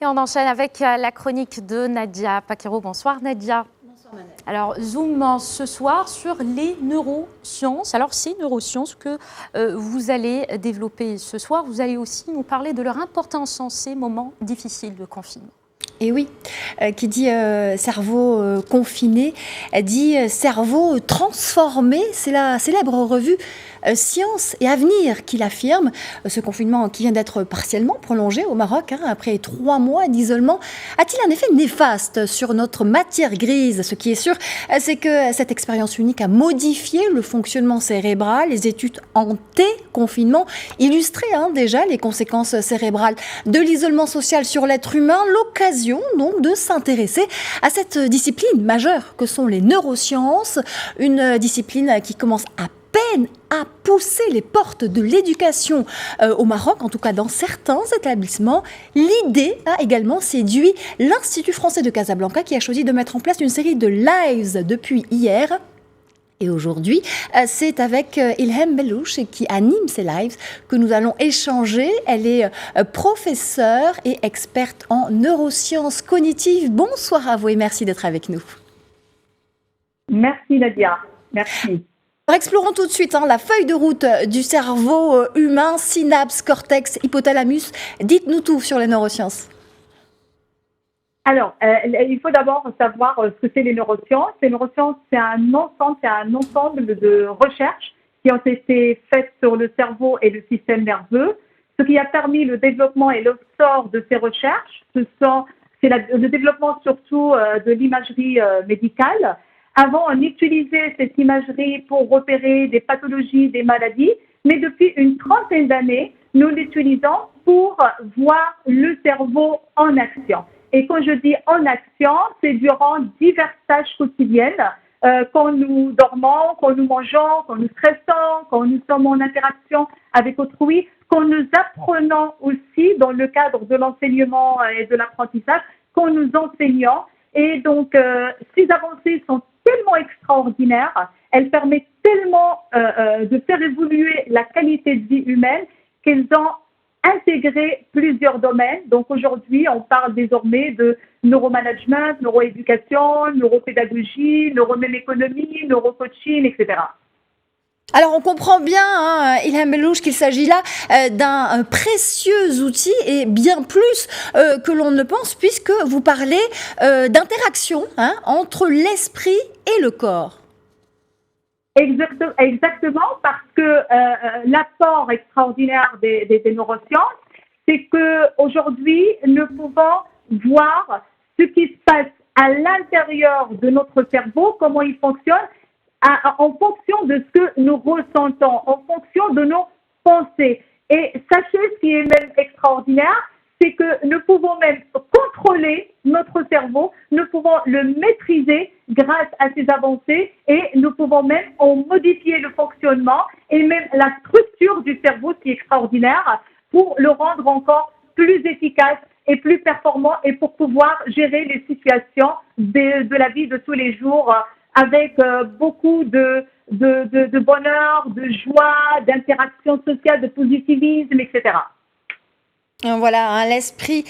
Et on enchaîne avec la chronique de Nadia Paquero. Bonsoir Nadia. Bonsoir Manel. Alors, zoom ce soir sur les neurosciences. Alors, ces neurosciences que vous allez développer ce soir, vous allez aussi nous parler de leur importance en ces moments difficiles de confinement. Et oui, qui dit cerveau confiné, dit cerveau transformé. C'est la célèbre revue Science et Avenir qui l'affirme. Ce confinement qui vient d'être partiellement prolongé au Maroc, après 3 mois d'isolement, a-t-il un effet néfaste sur notre matière grise? Ce qui est sûr, c'est que cette expérience unique a modifié le fonctionnement cérébral. Les études anté-confinement illustraient déjà les conséquences cérébrales de l'isolement social sur l'être humain. L'occasion donc de s'intéresser à cette discipline majeure que sont les neurosciences, une discipline qui commence à peine à pousser les portes de l'éducation au Maroc, en tout cas dans certains établissements. L'idée a également séduit l'Institut français de Casablanca qui a choisi de mettre en place une série de lives depuis hier. Et aujourd'hui, c'est avec Ilham Bellouch qui anime ces lives que nous allons échanger. Elle est professeure et experte en neurosciences cognitives. Bonsoir à vous et merci d'être avec nous. Merci Nadia, merci. Alors, explorons tout de suite la feuille de route du cerveau humain, synapses, cortex, hypothalamus. Dites-nous tout sur les neurosciences. Alors, il faut d'abord savoir ce que c'est les neurosciences. Les neurosciences, c'est un ensemble de recherches qui ont été faites sur le cerveau et le système nerveux. Ce qui a permis le développement et l'essor de ces recherches, c'est le développement surtout de l'imagerie médicale. Avant, on utilisait cette imagerie pour repérer des pathologies, des maladies, mais depuis une trentaine d'années, nous l'utilisons pour voir le cerveau en action. Et quand je dis en action, c'est durant diverses tâches quotidiennes, quand nous dormons, quand nous mangeons, quand nous stressons, quand nous sommes en interaction avec autrui, quand nous apprenons aussi dans le cadre de l'enseignement et de l'apprentissage, quand nous enseignons. Et donc, ces avancées sont tellement extraordinaires, elles permettent tellement de faire évoluer la qualité de vie humaine qu'elles ont intégré plusieurs domaines. Donc aujourd'hui, on parle désormais de neuromanagement, neuroéducation, neuropédagogie, neuroméméconomie, neurocoaching, etc. Alors on comprend bien, Ilham Bellouch, qu'il s'agit là d'un précieux outil et bien plus que l'on ne pense, puisque vous parlez d'interaction entre l'esprit et le corps. Exactement, parce que l'apport extraordinaire des neurosciences, c'est qu'aujourd'hui, nous pouvons voir ce qui se passe à l'intérieur de notre cerveau, comment il fonctionne, en fonction de ce que nous ressentons, en fonction de nos pensées. Et sachez, ce qui est même extraordinaire, c'est que nous pouvons même contrôler notre cerveau, nous pouvons le maîtriser grâce à ces avancées et nous pouvons même en modifier le fonctionnement et même la structure du cerveau, ce qui est extraordinaire, pour le rendre encore plus efficace et plus performant et pour pouvoir gérer les situations de la vie de tous les jours avec beaucoup de bonheur, de joie, d'interaction sociale, de positivisme, etc. Voilà, l'esprit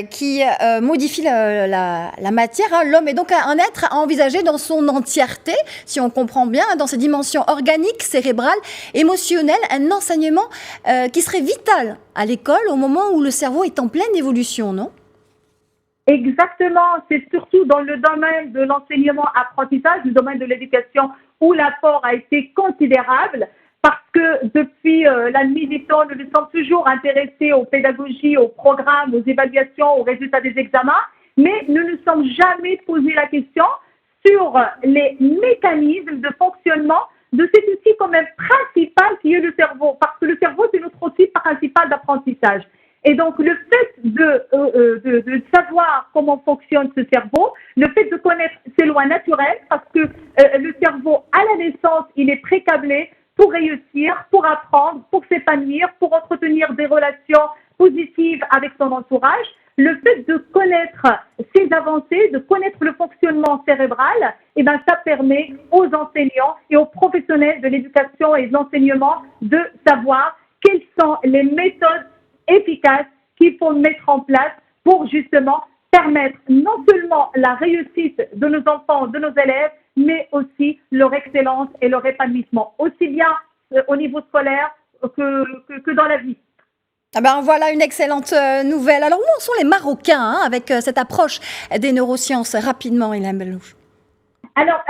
qui modifie la matière. L'homme est donc un être à envisager dans son entièreté, si on comprend bien, dans ses dimensions organiques, cérébrales, émotionnelles, un enseignement qui serait vital à l'école au moment où le cerveau est en pleine évolution, non ? Exactement, c'est surtout dans le domaine de l'enseignement-apprentissage, le domaine de l'éducation, où l'apport a été considérable. Parce que depuis l'admission, nous nous sommes toujours intéressés aux pédagogies, aux programmes, aux évaluations, aux résultats des examens, mais nous ne nous sommes jamais posé la question sur les mécanismes de fonctionnement de cet outil quand même principal qui est le cerveau. Parce que le cerveau, c'est notre outil principal d'apprentissage. Et donc, le fait de savoir comment fonctionne ce cerveau, le fait de connaître ses lois naturelles, parce que le cerveau, à la naissance, il est précablé pour réussir, pour apprendre, pour s'épanouir, pour entretenir des relations positives avec son entourage. Le fait de connaître ces avancées, de connaître le fonctionnement cérébral, ça permet aux enseignants et aux professionnels de l'éducation et de l'enseignement de savoir quelles sont les méthodes efficaces qu'il faut mettre en place pour justement permettre non seulement la réussite de nos enfants, de nos élèves, mais aussi leur excellence et leur épanouissement, aussi bien au niveau scolaire que dans la vie. Ah ben voilà une excellente nouvelle. Alors où en sont les Marocains avec cette approche des neurosciences rapidement, Ilham Bellouche? Alors,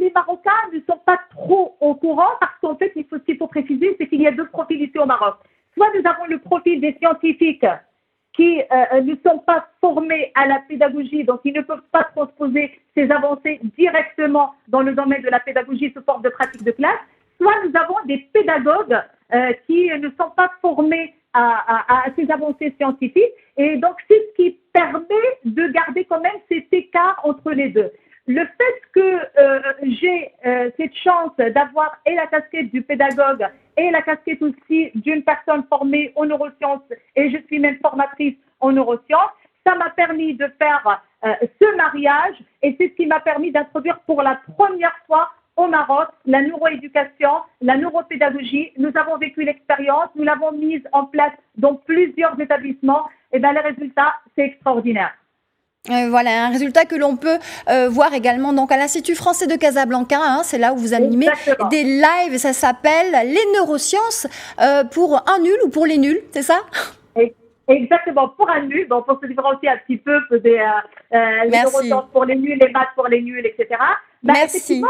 les Marocains ne sont pas trop au courant parce qu'en fait, ce qu'il faut préciser, c'est qu'il y a deux profils ici au Maroc. Soit nous avons le profil des scientifiques qui ne sont pas formés à la pédagogie, donc ils ne peuvent pas transposer ces avancées directement dans le domaine de la pédagogie sous forme de pratique de classe. Soit nous avons des pédagogues qui ne sont pas formés à ces avancées scientifiques. Et donc, c'est ce qui permet de garder quand même cet écart entre les deux. Le fait que j'ai cette chance d'avoir et la casquette du pédagogue et la casquette aussi d'une personne formée aux neurosciences, et je suis même formatrice en neurosciences, ça m'a permis de faire ce mariage et c'est ce qui m'a permis d'introduire pour la première fois au Maroc la neuroéducation, la neuropédagogie. Nous avons vécu l'expérience, nous l'avons mise en place dans plusieurs établissements et bien les résultats, c'est extraordinaire. Voilà, un résultat que l'on peut voir également donc à l'Institut français de Casablanca, hein, c'est là où vous animez Exactement. des lives, ça s'appelle les neurosciences pour un nul ou pour les nuls, c'est ça? Exactement, pour un nul, donc pour se différencier un petit peu des les neurosciences pour les nuls, les maths pour les nuls, etc. Bah, effectivement,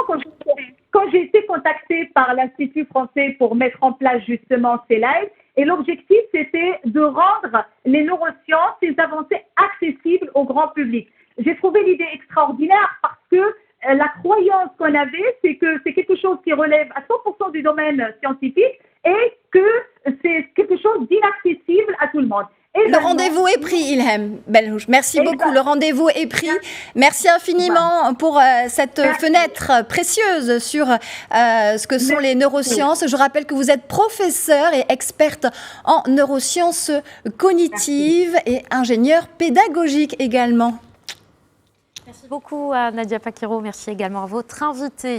quand j'ai été contactée par l'Institut français pour mettre en place justement ces lives, et l'objectif, c'était de rendre les neurosciences, ces avancées accessibles au grand public. J'ai trouvé l'idée extraordinaire parce que la croyance qu'on avait, c'est que c'est quelque chose qui relève à 100% du domaine scientifique et que c'est quelque chose d'inaccessible à tout le monde. Le rendez-vous est pris, Ilham Bellouche. Merci beaucoup. Le rendez-vous est pris. Merci infiniment pour cette fenêtre précieuse sur ce que sont les neurosciences. Je rappelle que vous êtes professeure et experte en neurosciences cognitives et ingénieure pédagogique également. Merci beaucoup à Nadia Paquero. Merci également à votre invité.